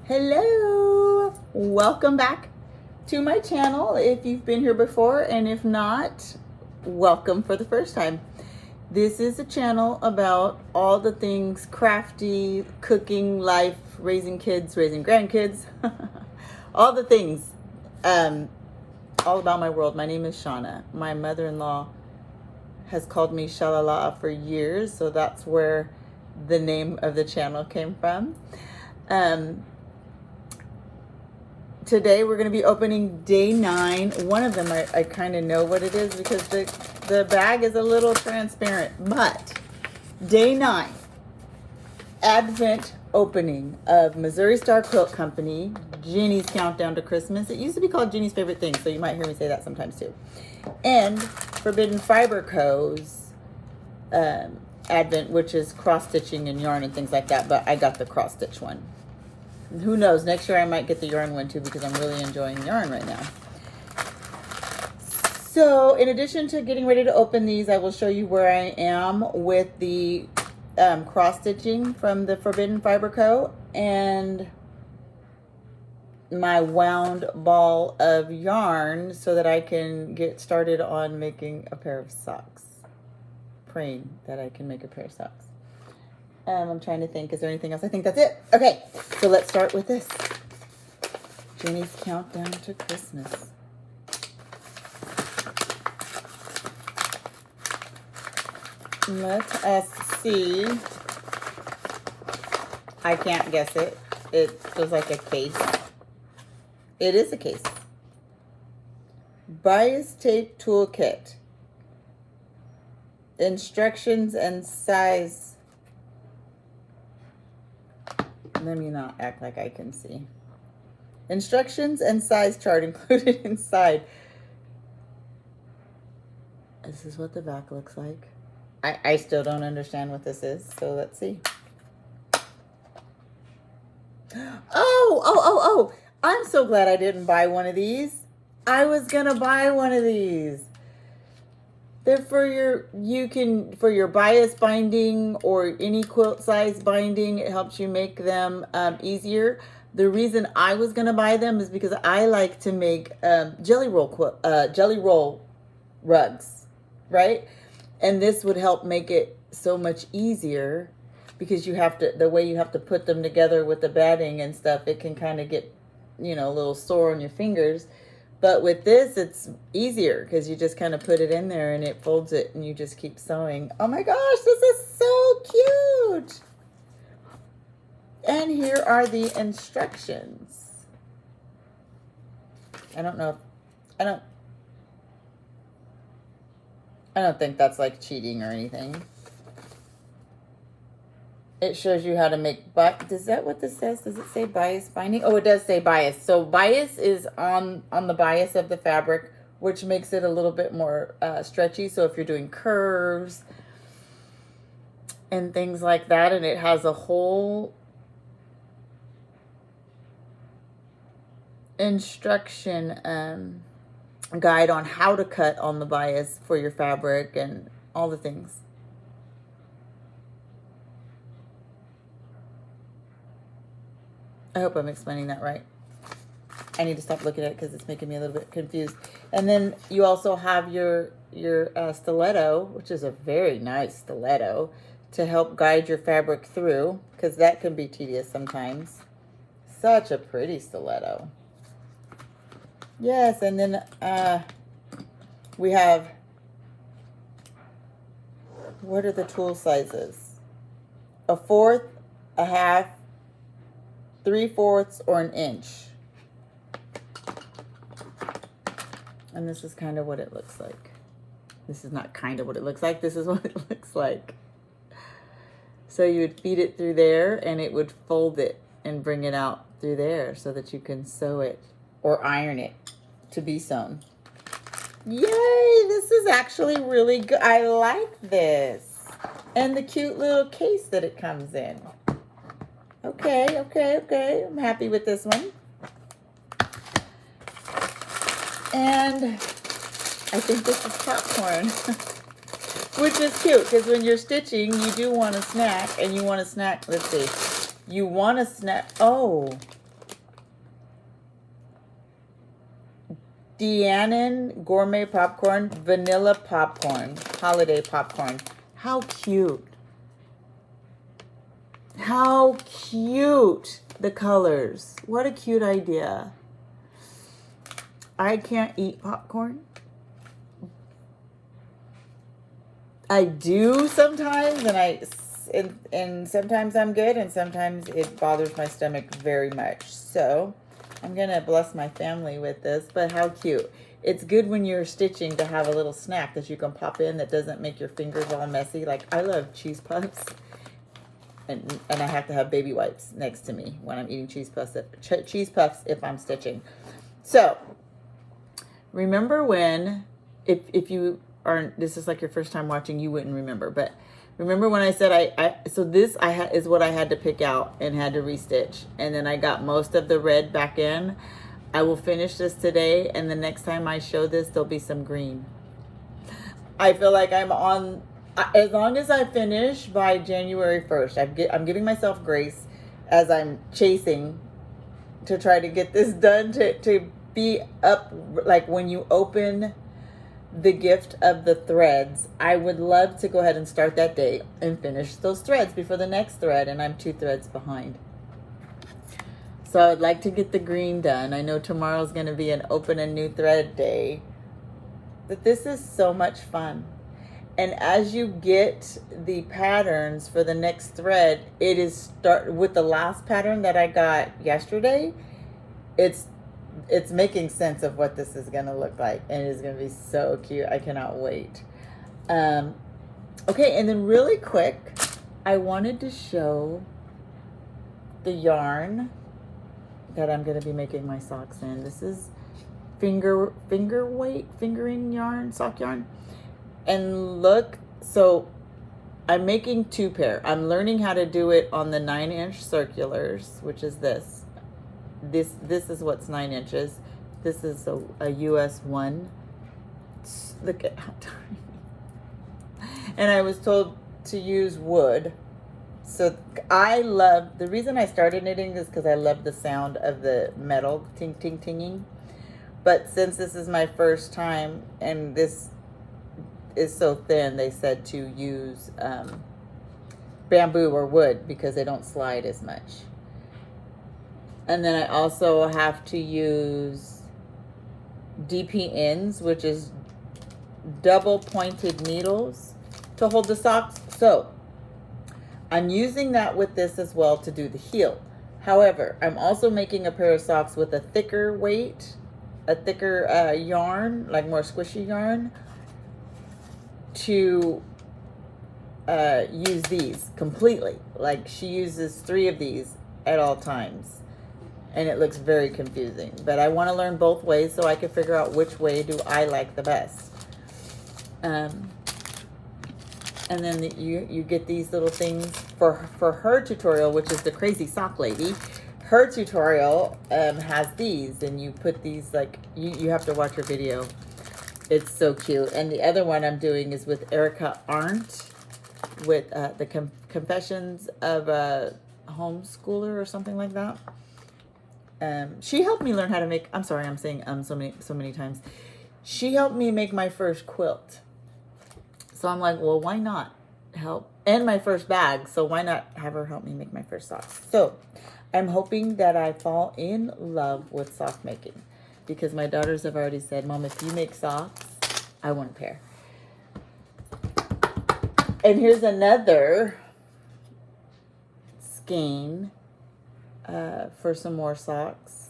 Hello, welcome back to my channel if you've been here before, and if not, welcome for the first time. This is a channel about all the things crafty, cooking, life, raising kids, raising grandkids, all the things, all about my world. My name is Shauna. My mother-in-law has called me Shalala for years, so that's where the name of the channel came from. Today we're going to be opening day 9. One of them I kind of know what it is because the bag is a little transparent. But day 9, Advent opening of Missouri Star Quilt Company, Ginny's Countdown to Christmas. It used to be called Ginny's Favorite Thing, so you might hear me say that sometimes too. And Forbidden Fiber Co.'s Advent, which is cross-stitching and yarn and things like that, but I got the cross-stitch one. Who knows, next year I might get the yarn one too because I'm really enjoying yarn right now. So in addition to getting ready to open these, I will show you where I am with the cross-stitching from the Forbidden Fiber Co. and my wound ball of yarn so that I can get started on making a pair of socks. Praying that I can make a pair of socks. I'm trying to think, is there anything else? I think that's it. Okay, so let's start with this. Ginny's Countdown to Christmas. Let us see. I can't guess it. It feels like a case. It is a case. Bias Tape Toolkit. Instructions and size. Let me not act like I can see. Instructions and size chart included inside. This is what the back looks like. I still don't understand what this is, so let's see. Oh! I'm so glad I didn't buy one of these. I was gonna buy one of these. They're for your bias binding or any quilt size binding. It helps you make them easier. The reason I was gonna buy them is because I like to make jelly roll rugs, right? And this would help make it so much easier because the way you have to put them together with the batting and stuff, it can kind of get, a little sore on your fingers. But with this, it's easier because you just kind of put it in there and it folds it and you just keep sewing. Oh my gosh, this is so cute. And here are the instructions. I don't think that's like cheating or anything. It shows you how to make, is that what this says? Does it say bias binding? Oh, it does say bias. So bias is on the bias of the fabric, which makes it a little bit more stretchy. So if you're doing curves and things like that, and it has a whole instruction guide on how to cut on the bias for your fabric and all the things. I hope I'm explaining that right. I need to stop looking at it because it's making me a little bit confused. And then you also have your stiletto, which is a very nice stiletto, to help guide your fabric through, because that can be tedious sometimes. Such a pretty stiletto. Yes, and then we have, what are the tool sizes? 1/4, 1/2, 3/4, or 1 inch. And this is kind of what it looks like. This is not kind of what it looks like. This is what it looks like. So you would feed it through there and it would fold it and bring it out through there so that you can sew it or iron it to be sewn. Yay! This is actually really good. I like this. And the cute little case that it comes in. Okay. I'm happy with this one. And I think this is popcorn, which is cute because when you're stitching, you do want a snack, and you want a snack. Let's see. You want a snack. Oh, Deannon Gourmet Popcorn, Vanilla Popcorn, Holiday Popcorn. How cute. How cute the colors. What a cute idea. I can't eat popcorn. I do sometimes, and sometimes I'm good, and sometimes it bothers my stomach very much. So I'm gonna bless my family with this, but how cute. It's good when you're stitching to have a little snack that you can pop in that doesn't make your fingers all messy. Like, I love cheese puffs, and I have to have baby wipes next to me when I'm eating cheese puffs if I'm stitching. So remember when, if you aren't, this is like your first time watching, you wouldn't remember, but remember when I said so this is what I had to pick out and had to restitch, and then I got most of the red back in. I will finish this today, and the next time I show this, there'll be some green. I feel like I'm on, as long as I finish by January 1st, I'm giving myself grace as I'm chasing to try to get this done, to be up, like when you open the gift of the threads. I would love to go ahead and start that day and finish those threads before the next thread, and I'm 2 threads behind. So I'd like to get the green done. I know tomorrow's going to be an open a new thread day, but this is so much fun. And as you get the patterns for the next thread, it is start with the last pattern that I got yesterday. It's making sense of what this is going to look like, and it's going to be so cute. I cannot wait. Okay, and then really quick, I wanted to show the yarn that I'm going to be making my socks in. This is fingering yarn, sock yarn. And look, so I'm making 2 pair. I'm learning how to do it on the 9-inch circulars, which is this. This is what's 9 inches. This is a US 1. Look at how tiny. And I was told to use wood. So the reason I started knitting is because I love the sound of the metal ting ting tinging. But since this is my first time and this is so thin, they said to use bamboo or wood because they don't slide as much. And then I also have to use DPNs, which is double pointed needles, to hold the socks. So I'm using that with this as well to do the heel. However, I'm also making a pair of socks with a thicker weight, a thicker yarn, like more squishy yarn, to use these completely. Like, she uses 3 of these at all times, and it looks very confusing. But I want to learn both ways so I can figure out which way do I like the best. And then you get these little things for her tutorial, which is the Crazy Sock Lady. Her tutorial has these, and you put these, like, you have to watch her video. It's so cute. And the other one I'm doing is with Erica Arndt, with the Confessions of a Homeschooler or something like that. She helped me learn how to make, I'm sorry, I'm saying so many times. She helped me make my first quilt. So I'm like, well, why not help? And my first bag, so why not have her help me make my first socks? So I'm hoping that I fall in love with sock making, because my daughters have already said, Mom, if you make socks, I want a pair. And here's another skein for some more socks.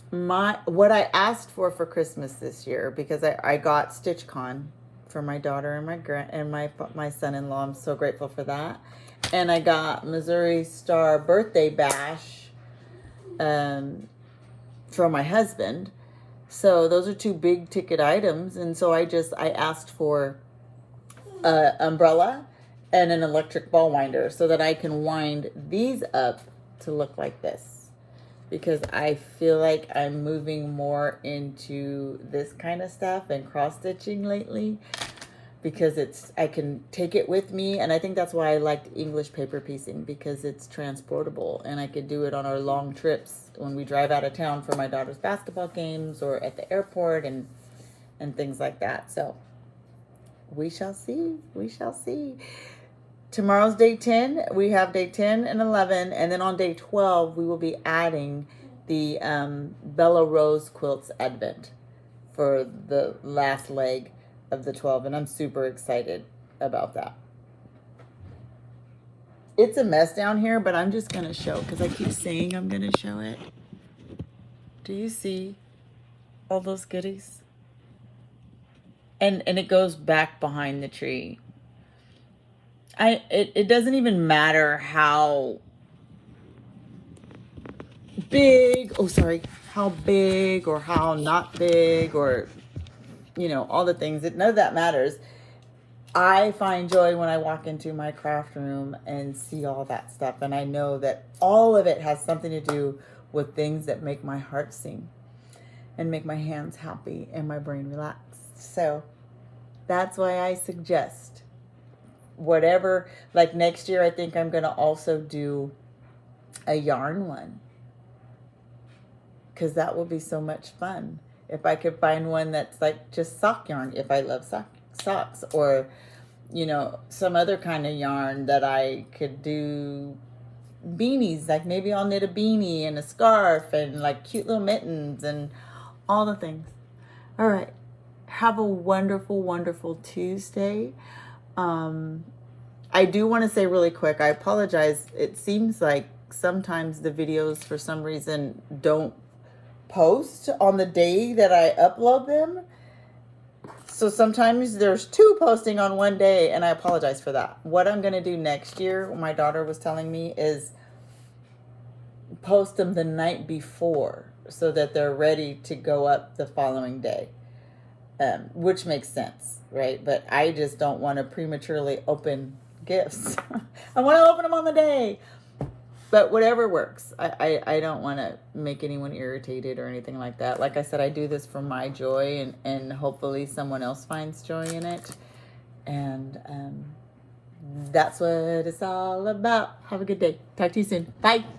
What I asked for Christmas this year, because I got StitchCon for my daughter and my son-in-law. I'm so grateful for that. And I got Missouri Star Birthday Bash for my husband. So those are 2 big ticket items, and so I asked for an umbrella and an electric ball winder so that I can wind these up to look like this, because I feel like I'm moving more into this kind of stuff and cross stitching lately. because I can take it with me, and I think that's why I liked English paper piecing, because it's transportable, and I could do it on our long trips when we drive out of town for my daughter's basketball games or at the airport and things like that. So we shall see. We shall see. Tomorrow's day 10. We have day 10 and 11, and then on day 12 we will be adding the Bella Rose Quilts Advent for the last leg of the 12, and I'm super excited about that. It's a mess down here, but I'm just gonna show, because I keep saying I'm gonna show it. Do you see all those goodies? And it goes back behind the tree. It doesn't even matter how big, how big or how not big, or all the things. None of that matters. I find joy when I walk into my craft room and see all that stuff, and I know that all of it has something to do with things that make my heart sing and make my hands happy and my brain relaxed. So that's why I suggest whatever, like next year I think I'm going to also do a yarn one, because that will be so much fun. If I could find one that's like just sock yarn, if I love socks, or some other kind of yarn that I could do beanies, like maybe I'll knit a beanie and a scarf and like cute little mittens and all the things. All right, have a wonderful, wonderful Tuesday. I do want to say really quick, I apologize. It seems like sometimes the videos for some reason don't post on the day that I upload them. So sometimes there's 2 posting on one day, and I apologize for that. What I'm going to do next year, my daughter was telling me, is post them the night before so that they're ready to go up the following day, which makes sense, right? But I just don't want to prematurely open gifts. I want to open them on the day. But whatever works. I don't want to make anyone irritated or anything like that. Like I said, I do this for my joy, and hopefully someone else finds joy in it. And that's what it's all about. Have a good day. Talk to you soon. Bye.